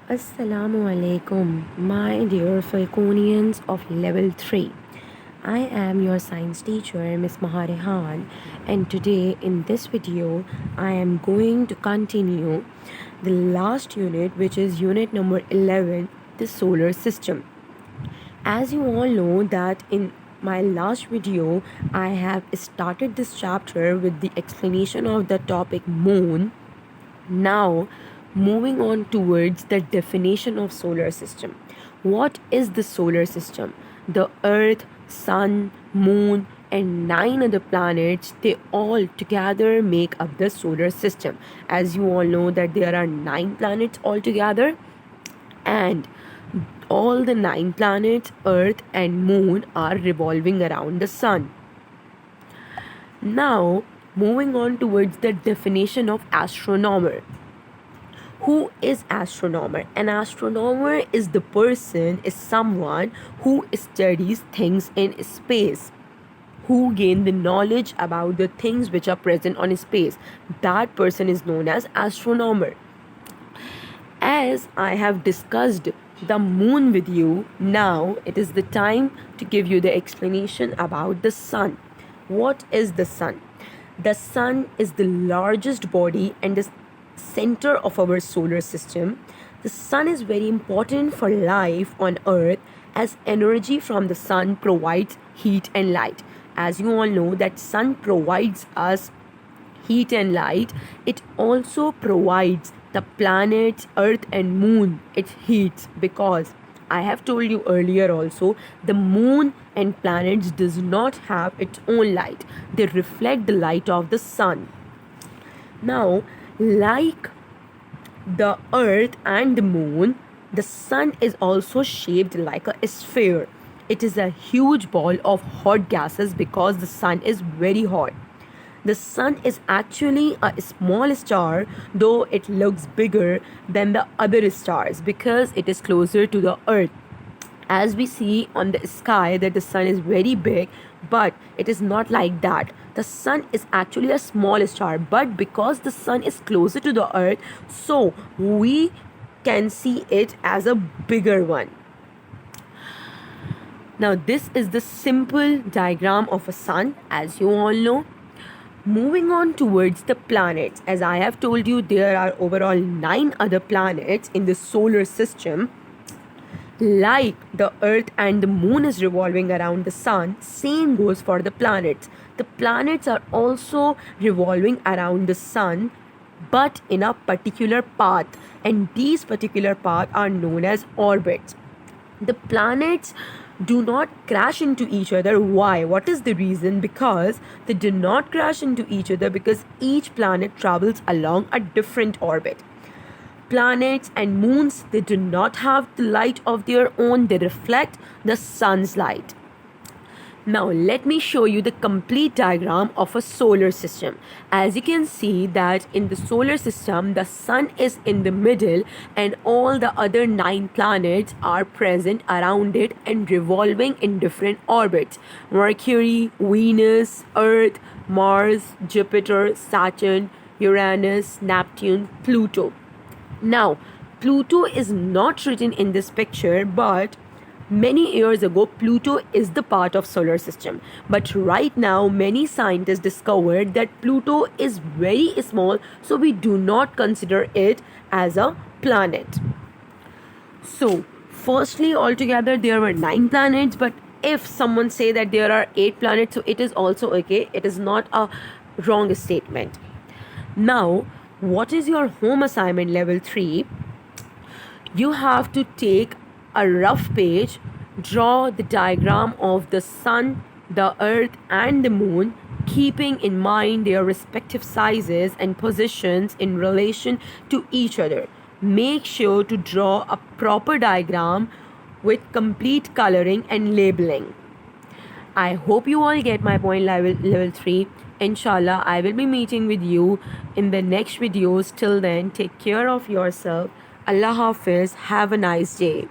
Assalamu alaikum, my dear Falconians of level 3. I am your science teacher, Miss Maharehan, and today in this video, I am going to continue the last unit, which is unit number 11, the solar system. As you all know that in my last video, I have started this chapter with the explanation of the topic moon. Now, moving on towards the definition of solar system. What is the solar system? The earth, sun, moon and 9 other planets, they all together make up the solar system. As you all know that there are 9 planets altogether, and all the 9 planets, earth and moon, are revolving around the sun. Now, moving on towards the definition of astronomer. Who is astronomer? An astronomer is someone who studies things in space, who gain the knowledge about the things which are present on space. That person is known as astronomer. As I have discussed the moon with you, now it is the time to give you the explanation about the sun. What is the sun? The sun is the largest body and the center of our solar system. The sun is very important for life on earth, as energy from the sun provides heat and light. As you all know that sun provides us heat and light, it also provides the planets earth and moon its heat, because I have told you earlier also, the moon and planets does not have its own light. They reflect the light of the sun. Now, like the earth and the moon, the sun is also shaped like a sphere. It is a huge ball of hot gases because the sun is very hot. The sun is actually a small star, though it looks bigger than the other stars because it is closer to the earth. As we see on the sky that the sun is very big, but it is not like that. The sun is actually a small star, but because the sun is closer to the earth, so we can see it as a bigger one. Now, this is the simple diagram of a sun, as you all know. Moving on towards the planets, as I have told you, there are overall 9 other planets in the solar system. Like the earth and the moon is revolving around the sun, same goes for the planets. The planets are also revolving around the sun, but in a particular path, and these particular paths are known as orbits. The planets do not crash into each other. Why? What is the reason? Because they do not crash into each other because each planet travels along a different orbit. Planets and moons, they do not have the light of their own. They reflect the sun's light. Now let me show you the complete diagram of a solar system. As you can see that in the solar system, the sun is in the middle and all the other 9 planets are present around it and revolving in different orbits. Mercury, Venus, Earth, Mars, Jupiter, Saturn, Uranus, Neptune, Pluto. Now, Pluto is not written in this picture, but many years ago, Pluto is the part of solar system. But right now, many scientists discovered that Pluto is very small, so we do not consider it as a planet. So, firstly, altogether, there were 9 planets, but if someone say that there are 8 planets, so it is also okay. It is not a wrong statement. Now, what is your home assignment level 3? You have to take a rough page, draw the diagram of the sun, the earth and the moon, keeping in mind their respective sizes and positions in relation to each other. Make sure to draw a proper diagram with complete coloring and labeling. I hope you all get my point. Level 3. Inshallah, I will be meeting with you in the next videos. Till then, take care of yourself. Allah Hafiz. Have a nice day.